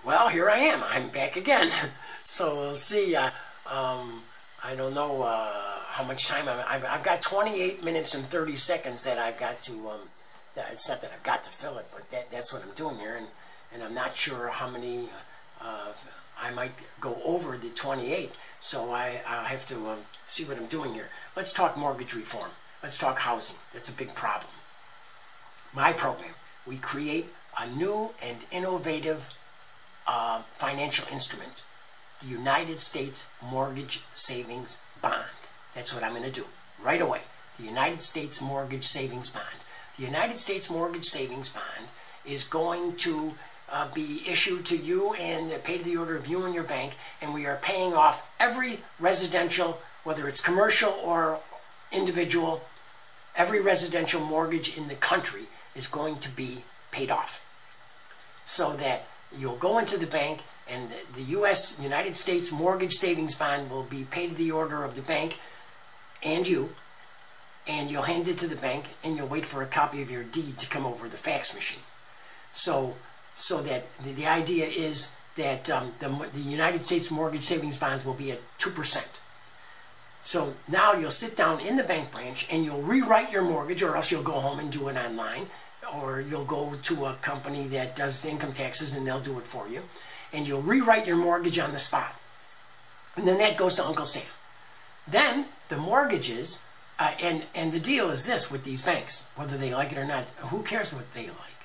Well, here I am. I'm back again. So we'll see. I don't know how much time I've got 28 minutes and 30 seconds that I've got to. It's not that I've got to fill it, but that's what I'm doing here, and I'm not sure how many. I might go over the 28, so I have to see what I'm doing here. Let's talk mortgage reform. Let's talk housing. That's a big problem. My program, we create a new and innovative financial instrument, the United States Mortgage Savings Bond. That's what I'm going to do right away. The United States Mortgage Savings Bond. The United States Mortgage Savings Bond is going to be issued to you and paid to the order of you and your bank, and we are paying off every residential, whether it's commercial or individual, every residential mortgage in the country is going to be paid off. So that you'll go into the bank and the United States Mortgage Savings Bond will be paid to the order of the bank and you, and you'll hand it to the bank and you'll wait for a copy of your deed to come over the fax machine. So that the idea is that the United States Mortgage Savings Bonds will be at 2%. So now you'll sit down in the bank branch and you'll rewrite your mortgage, or else you'll go home and do it online, or you'll go to a company that does income taxes and they'll do it for you, and you'll rewrite your mortgage on the spot. And then that goes to Uncle Sam. Then the mortgages, and the deal is this with these banks, whether they like it or not, who cares what they like?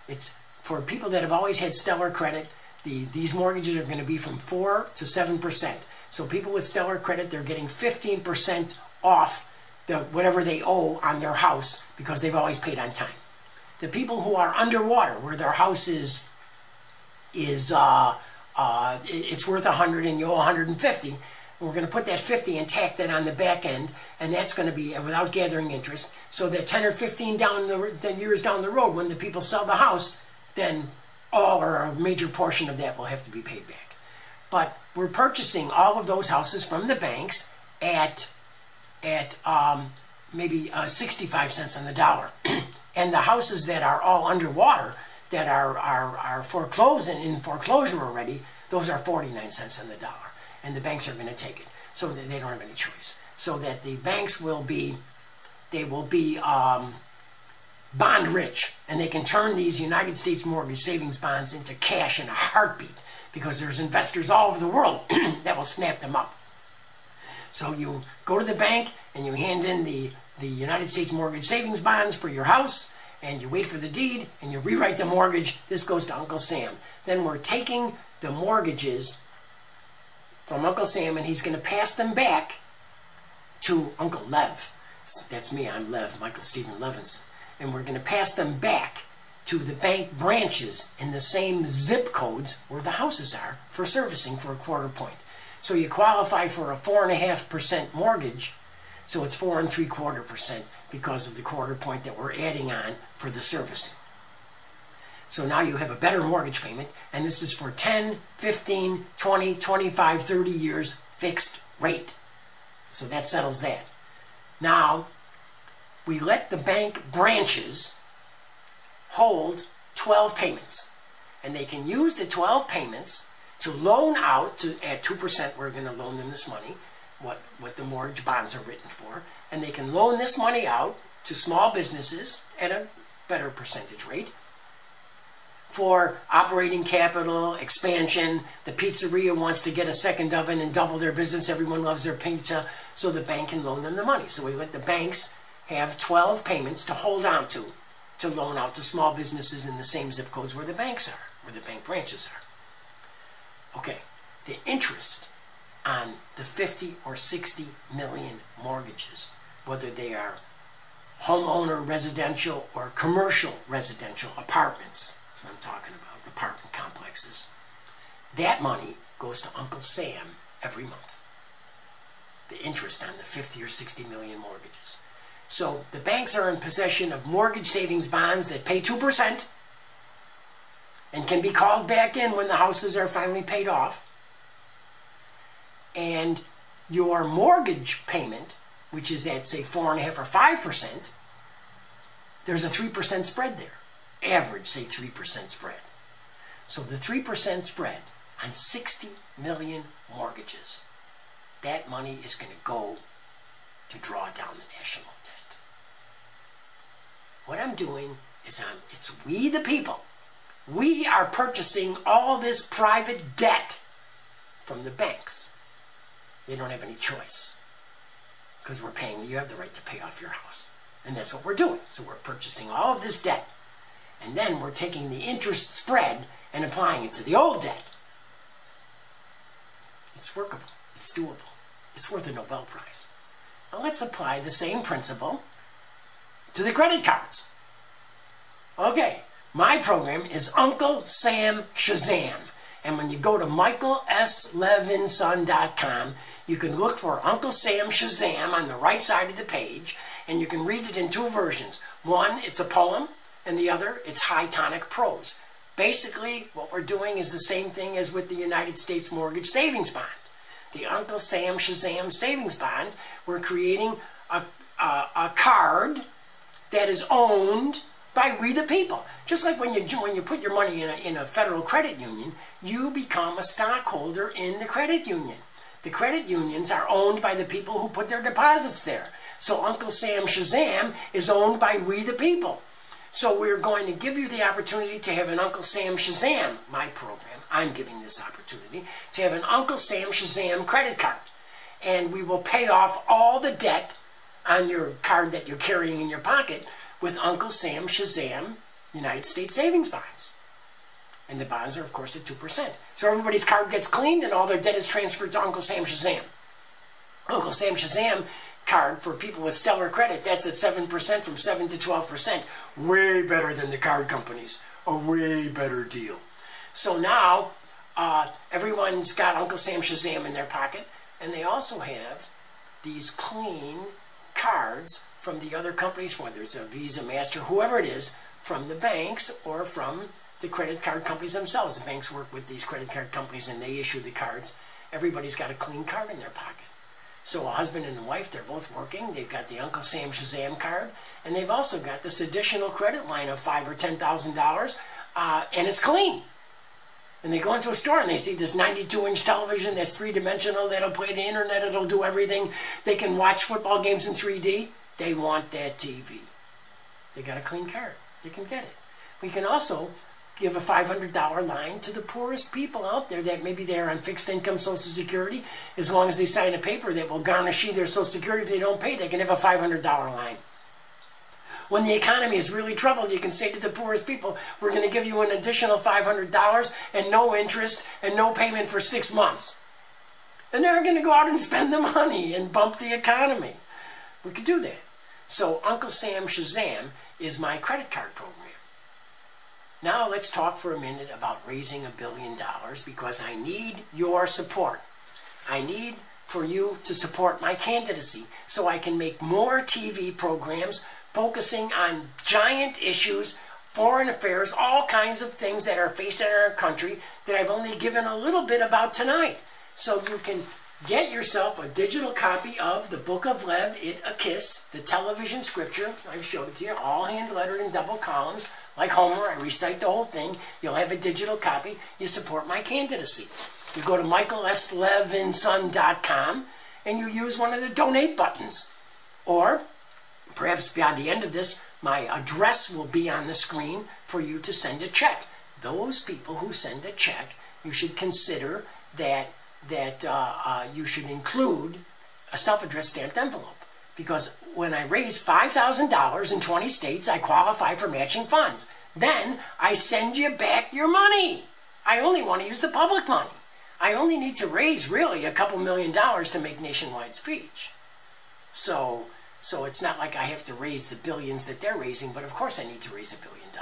It's for people that have always had stellar credit. These mortgages are going to be from 4 to 7%. So people with stellar credit, they're getting 15% off whatever they owe on their house because they've always paid on time. The people who are underwater, where their house is it's worth 100 and you owe 150, we're going to put that 50 and tack that on the back end, and that's going to be without gathering interest, so that 10 or 15 years down the road, when the people sell the house, then all or a major portion of that will have to be paid back. But we're purchasing all of those houses from the banks at maybe 65 cents on the dollar. And the houses that are all underwater, that are foreclosed and in foreclosure already, those are 49 cents on the dollar. And the banks are going to take it. So they don't have any choice. So that the banks will be, bond rich, and they can turn these United States mortgage savings bonds into cash in a heartbeat, because there's investors all over the world that will snap them up. So you go to the bank and you hand in the United States mortgage savings bonds for your house, and you wait for the deed and you rewrite the mortgage. This goes to Uncle Sam. Then we're taking the mortgages from Uncle Sam, and he's going to pass them back to Uncle Lev. That's me, I'm Lev, Michael Stephen Levinson. And we're going to pass them back to the bank branches in the same zip codes where the houses are for servicing for a quarter point. So you qualify for a 4.5% mortgage, so it's 4 3/4% because of the quarter point that we're adding on for the servicing. So now you have a better mortgage payment, and this is for 10, 15, 20, 25, 30 years fixed rate. So that settles that. Now, we let the bank branches hold 12 payments, and they can use the 12 payments to loan out at 2%. We're going to loan them this money, what the mortgage bonds are written for, and they can loan this money out to small businesses at a better percentage rate for operating capital, expansion. The pizzeria wants to get a second oven and double their business. Everyone loves their pizza, so the bank can loan them the money. So we let the banks have 12 payments to hold on to loan out to small businesses in the same zip codes where the banks are, where the bank branches are. Okay, the interest on the 50 or 60 million mortgages, whether they are homeowner residential or commercial residential apartments, that's what I'm talking about, apartment complexes, that money goes to Uncle Sam every month. The interest on the 50 or 60 million mortgages. So the banks are in possession of mortgage savings bonds that pay 2% and can be called back in when the houses are finally paid off. And your mortgage payment, which is at, say, 4.5% or 5%, there's a 3% spread there. Average, say, 3% spread. So the 3% spread on 60 million mortgages, that money is going to go to draw down the national debt. What I'm doing is it's we the people. We are purchasing all this private debt from the banks. They don't have any choice because we're paying. You have the right to pay off your house. And that's what we're doing. So we're purchasing all of this debt. And then we're taking the interest spread and applying it to the old debt. It's workable. It's doable. It's worth a Nobel Prize. Now let's apply the same principle to the credit cards. Okay, my program is Uncle Sam Shazam. And when you go to michaelslevinson.com, you can look for Uncle Sam Shazam on the right side of the page, and you can read it in two versions. One, it's a poem, and the other, it's high tonic prose. Basically, what we're doing is the same thing as with the United States Mortgage Savings Bond. The Uncle Sam Shazam Savings Bond, we're creating a card that is owned by we the people. Just like when you put your money in a federal credit union, you become a stockholder in the credit union. The credit unions are owned by the people who put their deposits there. So Uncle Sam Shazam is owned by we the people. So we're going to give you the opportunity to have an Uncle Sam Shazam, my program, I'm giving this opportunity, to have an Uncle Sam Shazam credit card. And we will pay off all the debt on your card that you're carrying in your pocket with Uncle Sam Shazam United States Savings Bonds. And the bonds are, of course, at 2%. So everybody's card gets cleaned and all their debt is transferred to Uncle Sam Shazam. Uncle Sam Shazam card for people with stellar credit, that's at 7%, from 7 to 12%. Way better than the card companies. A way better deal. So now, everyone's got Uncle Sam Shazam in their pocket, and they also have these clean cards from the other companies, whether it's a Visa, Master, whoever it is, from the banks or from the credit card companies themselves. The banks work with these credit card companies and they issue the cards. Everybody's got a clean card in their pocket. So a husband and a wife, they're both working. They've got the Uncle Sam Shazam card, and they've also got this additional credit line of $5,000 or $10,000, and it's clean. And they go into a store and they see this 92-inch television that's three-dimensional, that'll play the internet, it'll do everything. They can watch football games in 3D. They want that TV. They got a clean card. They can get it. We can also give a $500 line to the poorest people out there that maybe they're on fixed income Social Security. As long as they sign a paper that will garnish their Social Security if they don't pay, they can have a $500 line. When the economy is really troubled, you can say to the poorest people, we're going to give you an additional $500 and no interest and no payment for 6 months. And they're going to go out and spend the money and bump the economy. We could do that. So Uncle Sam Shazam is my credit card program. Now let's talk for a minute about raising $1 billion, because I need your support. I need for you to support my candidacy so I can make more TV programs focusing on giant issues, foreign affairs, all kinds of things that are facing our country that I've only given a little bit about tonight. So you can get yourself a digital copy of the Book of Lev, It a Kiss, the television scripture. I've showed it to you, all hand-lettered in double columns. Like Homer, I recite the whole thing. You'll have a digital copy. You support my candidacy. You go to michaelslevinson.com and you use one of the donate buttons. Or, perhaps by the end of this, my address will be on the screen for you to send a check. Those people who send a check, you should consider that you should include a self-addressed stamped envelope. Because when I raise $5,000 in 20 states, I qualify for matching funds. Then I send you back your money. I only want to use the public money. I only need to raise really a couple $1 million to make nationwide speech. So it's not like I have to raise the billions that they're raising, but of course I need to raise $1 billion.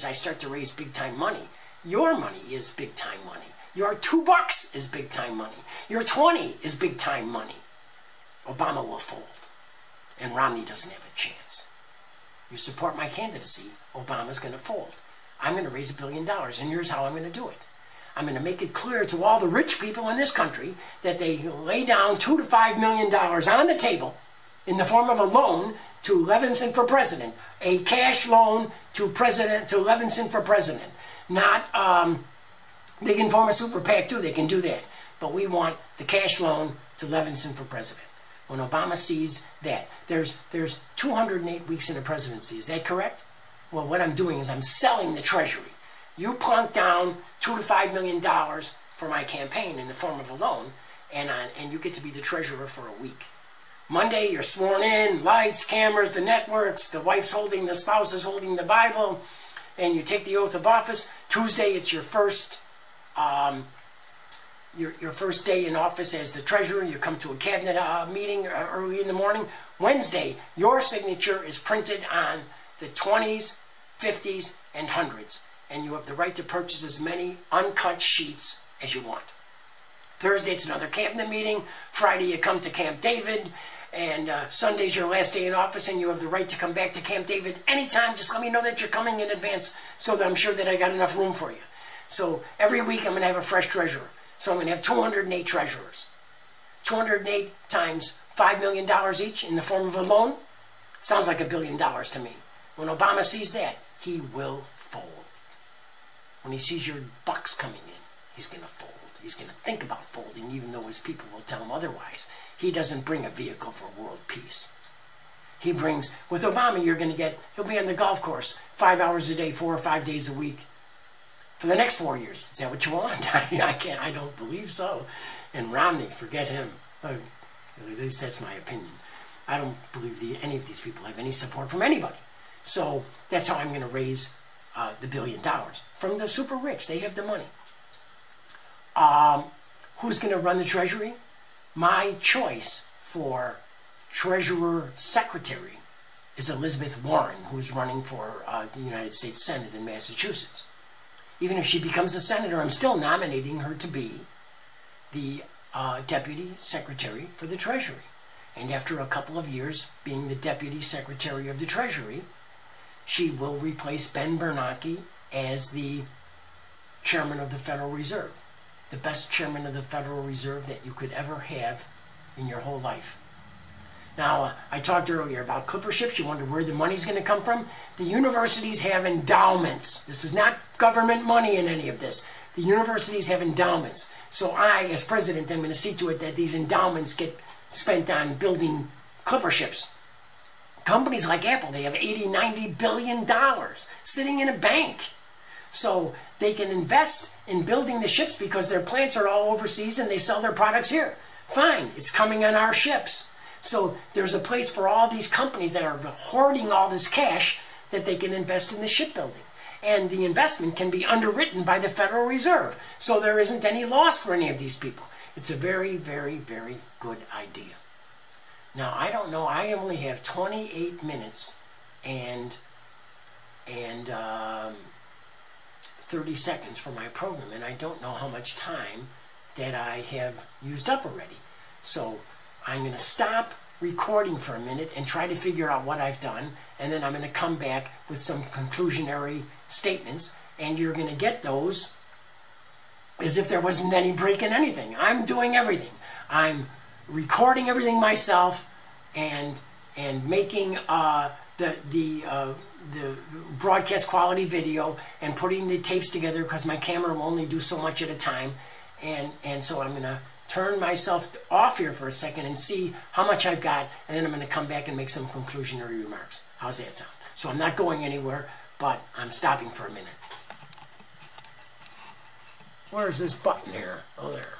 I start to raise big time money. Your money is big time money. Your $2 is big time money. Your 20 is big time money. Obama will fold, and Romney doesn't have a chance. You support my candidacy, Obama's going to fold. I'm going to raise $1 billion, and here's how I'm going to do it. I'm going to make it clear to all the rich people in this country that they lay down $2 to $5 million on the table in the form of a loan to Levinson for president, a cash loan to Levinson for president. Not, they can form a super PAC too, they can do that. But we want the cash loan to Levinson for president. When Obama sees that, there's 208 weeks in a presidency, is that correct? Well, what I'm doing is I'm selling the Treasury. You plunk down $2 to $5 million for my campaign in the form of a loan, and you get to be the treasurer for a week. Monday, you're sworn in, lights, cameras, the networks, the spouse is holding the Bible, and you take the oath of office. Tuesday, it's your first day in office as the treasurer. You come to a cabinet meeting early in the morning. Wednesday, your signature is printed on the 20s, 50s, and 100s, and you have the right to purchase as many uncut sheets as you want. Thursday, it's another cabinet meeting. Friday, you come to Camp David, and Sunday's your last day in office, and you have the right to come back to Camp David anytime. Just let me know that you're coming in advance so that I'm sure that I got enough room for you. So every week, I'm going to have a fresh treasurer. So I'm going to have 208 treasurers. 208 times $5 million each in the form of a loan. Sounds like $1 billion to me. When Obama sees that, he will fold. When he sees your bucks coming in, he's going to fold. He's going to think about folding, even though his people will tell him otherwise. He doesn't bring a vehicle for world peace. He brings, with Obama, he'll be on the golf course 5 hours a day, 4 or 5 days a week for the next 4 years. Is that what you want? I don't believe so. And Romney, forget him. At least that's my opinion. I don't believe any of these people have any support from anybody. So that's how I'm going to raise the $1 billion from the super rich. They have the money. Who's going to run the Treasury? My choice for Treasurer Secretary is Elizabeth Warren, who's running for the United States Senate in Massachusetts. Even if she becomes a senator, I'm still nominating her to be the Deputy Secretary for the Treasury. And after a couple of years being the Deputy Secretary of the Treasury, she will replace Ben Bernanke as the Chairman of the Federal Reserve. The best Chairman of the Federal Reserve that you could ever have in your whole life. Now, I talked earlier about clipper ships. You wonder where the money's going to come from? The universities have endowments. This is not government money in any of this. The universities have endowments. So I, as president, am going to see to it that these endowments get spent on building clipper ships. Companies like Apple, they have $80, $90 billion sitting in a bank. So they can invest in building the ships because their plants are all overseas and they sell their products here. Fine, it's coming on our ships. So there's a place for all these companies that are hoarding all this cash that they can invest in the shipbuilding. And the investment can be underwritten by the Federal Reserve. So there isn't any loss for any of these people. It's a very, very, very good idea. Now, I don't know. I only have 28 minutes and 30 seconds for my program, and I don't know how much time that I have used up already. So I'm going to stop recording for a minute and try to figure out what I've done, and then I'm going to come back with some conclusionary statements, and you're going to get those as if there wasn't any break in anything. I'm doing everything. I'm recording everything myself and making the broadcast quality video and putting the tapes together because my camera will only do so much at a time, and so I'm going to turn myself off here for a second and see how much I've got, and then I'm going to come back and make some conclusionary remarks. How's that sound? So I'm not going anywhere, but I'm stopping for a minute. Where's this button here? Oh, there.